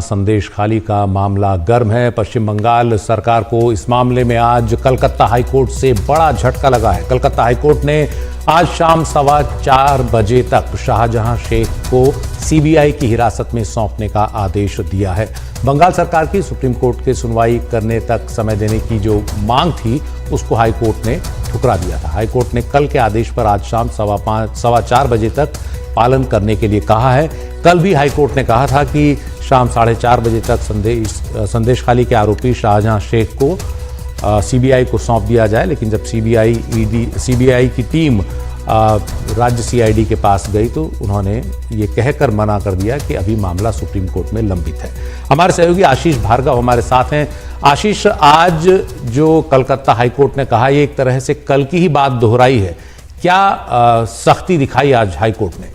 संदेश खाली का मामला गर्म है। पश्चिम बंगाल सरकार को इस मामले में आज कलकत्ता हाईकोर्ट से बड़ा झटका लगा है। कलकत्ता हाईकोर्ट ने आज शाम 4:15 बजे तक शाहजहां शेख को सीबीआई की हिरासत में सौंपने का आदेश दिया है। बंगाल सरकार की सुप्रीम कोर्ट के सुनवाई करने तक समय देने की जो मांग थी उसको हाईकोर्ट ने ठुकरा दिया था। हाईकोर्ट ने कल के आदेश पर आज शाम 4:15 बजे तक पालन करने के लिए कहा है। कल भी हाईकोर्ट ने कहा था कि शाम 4:30 बजे तक संदेश खाली के आरोपी शाहजहां शेख को सीबीआई को सौंप दिया जाए, लेकिन जब सीबीआई की टीम राज्य सीआईडी के पास गई तो उन्होंने ये कहकर मना कर दिया कि अभी मामला सुप्रीम कोर्ट में लंबित है। हमारे सहयोगी आशीष भार्गव हमारे साथ हैं। आशीष, आज जो कलकत्ता हाईकोर्ट ने कहा, ये एक तरह से कल की ही बात दोहराई है। क्या सख्ती दिखाई आज हाईकोर्ट ने?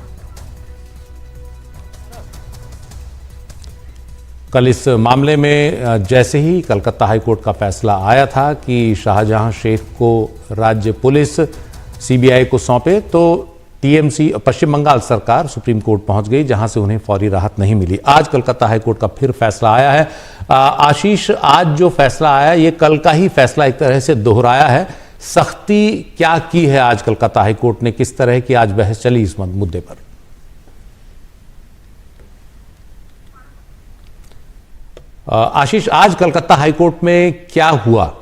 कल इस मामले में जैसे ही कलकत्ता हाईकोर्ट का फैसला आया था कि शाहजहां शेख को राज्य पुलिस सीबीआई को सौंपे, तो टीएमसी पश्चिम बंगाल सरकार सुप्रीम कोर्ट पहुंच गई, जहां से उन्हें फौरी राहत नहीं मिली। आज कलकत्ता हाईकोर्ट का फिर फैसला आया है। आशीष, आज जो फैसला आया ये कल का ही फैसला एक तरह से दोहराया है। सख्ती क्या की है आज कलकत्ता हाईकोर्ट ने? किस तरह की आज बहस चली इस मुद्दे पर? आशीष, आज कलकत्ता हाईकोर्ट में क्या हुआ?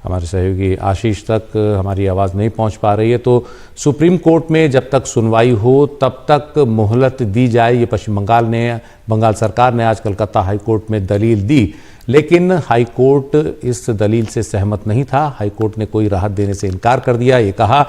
हमारे सहयोगी आशीष तक हमारी आवाज़ नहीं पहुंच पा रही है, तो सुप्रीम कोर्ट में जब तक सुनवाई हो तब तक मोहलत दी जाए, ये पश्चिम बंगाल सरकार ने आज कलकत्ता हाईकोर्ट में दलील दी। लेकिन हाईकोर्ट इस दलील से सहमत नहीं था। हाईकोर्ट ने कोई राहत देने से इनकार कर दिया। ये कहा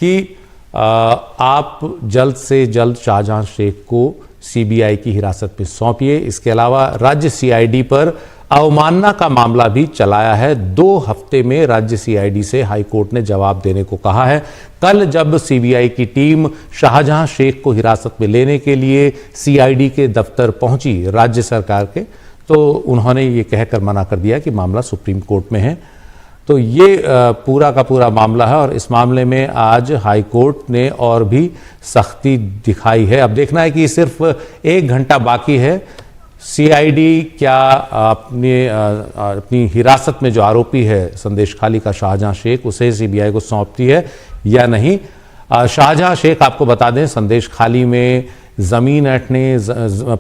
कि आप जल्द से जल्द शाहजहां शेख को सीबीआई की हिरासत में सौंपिए। इसके अलावा राज्य सीआईडी पर अवमानना का मामला भी चलाया है। 2 हफ्ते में राज्य सीआईडी से हाईकोर्ट ने जवाब देने को कहा है। कल जब सीबीआई की टीम शाहजहां शेख को हिरासत में लेने के लिए सीआईडी के दफ्तर पहुंची राज्य सरकार के, तो उन्होंने ये कहकर मना कर दिया कि मामला सुप्रीम कोर्ट में है। तो ये पूरा का पूरा मामला है और इस मामले में आज हाईकोर्ट ने और भी सख्ती दिखाई है। अब देखना है कि सिर्फ 1 घंटा बाकी है। सीआईडी क्या अपनी हिरासत में जो आरोपी है संदेश खाली का शाहजहां शेख, उसे सीबीआई को सौंपती है या नहीं। शाहजहां शेख, आपको बता दें, संदेश खाली में जमीन ऐंठने,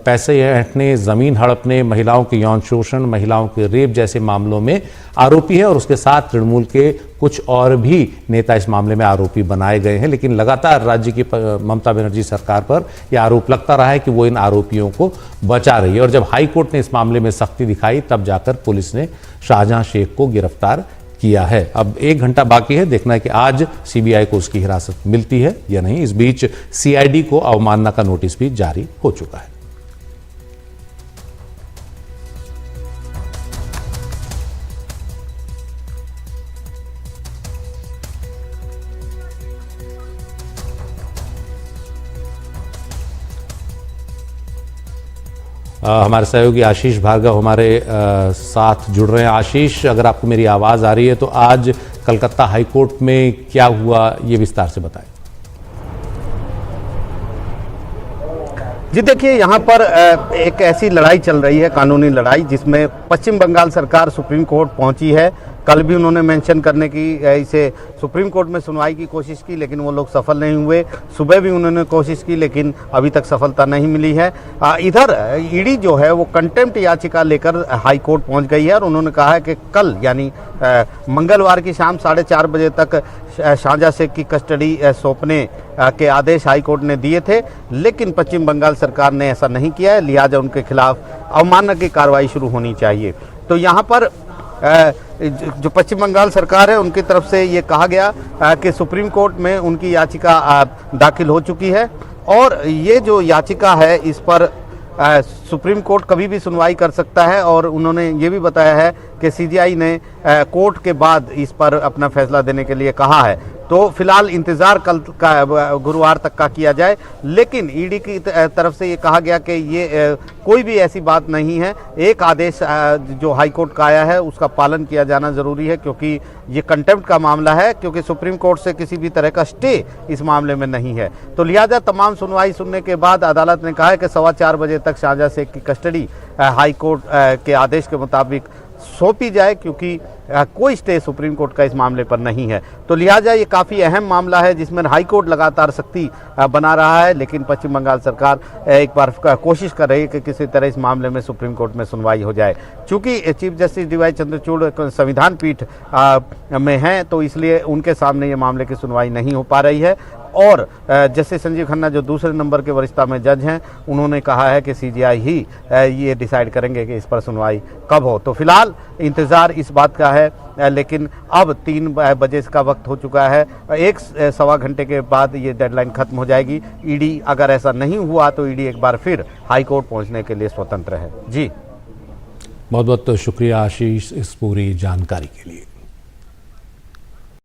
पैसे ऐंठने, जमीन हड़पने, महिलाओं के यौन शोषण, महिलाओं के रेप जैसे मामलों में आरोपी है और उसके साथ तृणमूल के कुछ और भी नेता इस मामले में आरोपी बनाए गए हैं। लेकिन लगातार राज्य की ममता बनर्जी सरकार पर यह आरोप लगता रहा है कि वो इन आरोपियों को बचा रही है। और जब हाईकोर्ट ने इस मामले में सख्ती दिखाई तब जाकर पुलिस ने शाहजहां शेख को गिरफ्तार किया है। अब 1 घंटा बाकी है, देखना है कि आज सीबीआई को उसकी हिरासत मिलती है या नहीं। इस बीच सीआईडी को अवमानना का नोटिस भी जारी हो चुका है। हमारे सहयोगी आशीष भार्गव हमारे साथ जुड़ रहे हैं। आशीष, अगर आपको मेरी आवाज़ आ रही है तो आज कलकत्ता हाईकोर्ट में क्या हुआ ये विस्तार से बताएं। जी देखिए, यहाँ पर एक ऐसी लड़ाई चल रही है, कानूनी लड़ाई, जिसमें पश्चिम बंगाल सरकार सुप्रीम कोर्ट पहुंची है। कल भी उन्होंने मेंशन करने की, इसे सुप्रीम कोर्ट में सुनवाई की कोशिश की, लेकिन वो लोग सफल नहीं हुए। सुबह भी उन्होंने कोशिश की, लेकिन अभी तक सफलता नहीं मिली है। इधर ईडी जो है वो कंटेम्प्ट याचिका लेकर हाई कोर्ट पहुंच गई है और उन्होंने कहा है कि कल यानी मंगलवार की शाम 4:30 बजे तक शाहजहां शेख की कस्टडी सौंपने के आदेश हाई कोर्ट ने दिए थे, लेकिन पश्चिम बंगाल सरकार ने ऐसा नहीं किया है। लिहाजा उनके खिलाफ अवमानना की कार्रवाई शुरू होनी चाहिए। तो यहाँ पर जो पश्चिम बंगाल सरकार है उनकी तरफ से ये कहा गया कि सुप्रीम कोर्ट में उनकी याचिका दाखिल हो चुकी है और ये जो याचिका है इस पर सुप्रीम कोर्ट कभी भी सुनवाई कर सकता है। और उन्होंने ये भी बताया है कि सीबीआई ने कोर्ट के बाद इस पर अपना फैसला देने के लिए कहा है। तो फिलहाल इंतजार कल का गुरुवार तक का किया जाए। लेकिन ईडी की तरफ से ये कहा गया कि ये कोई भी ऐसी बात नहीं है, एक आदेश जो हाईकोर्ट का आया है उसका पालन किया जाना जरूरी है, क्योंकि ये कंटेम्प्ट का मामला है, क्योंकि सुप्रीम कोर्ट से किसी भी तरह का स्टे इस मामले में नहीं है। तो लिहाजा तमाम सुनवाई सुनने के बाद अदालत ने कहा है कि 4:15 बजे तक शाहजहां शेख की कस्टडी हाईकोर्ट के आदेश के मुताबिक सौंपी जाए, क्योंकि कोई स्टे सुप्रीम कोर्ट का इस मामले पर नहीं है। तो लिहाजा ये काफ़ी अहम मामला है जिसमें हाई कोर्ट लगातार सख्ती बना रहा है, लेकिन पश्चिम बंगाल सरकार एक बार कोशिश कर रही है कि किसी तरह इस मामले में सुप्रीम कोर्ट में सुनवाई हो जाए। चूंकि चीफ जस्टिस डी.वाई. चंद्रचूड़ संविधान पीठ में हैं, तो इसलिए उनके सामने ये मामले की सुनवाई नहीं हो पा रही है। और जस्टिस संजीव खन्ना जो दूसरे नंबर के वरिष्ठता में जज हैं, उन्होंने कहा है कि सीजीआई ही ये डिसाइड करेंगे कि इस पर सुनवाई कब हो। तो फिलहाल इंतज़ार इस बात का है, लेकिन अब 3 बजे का वक्त हो चुका है, 1-1.25 घंटे के बाद ये डेडलाइन खत्म हो जाएगी। ईडी अगर ऐसा नहीं हुआ तो ईडी एक बार फिर हाई कोर्ट पहुँचने के लिए स्वतंत्र है। जी बहुत बहुत शुक्रिया आशीष इस पूरी जानकारी के लिए।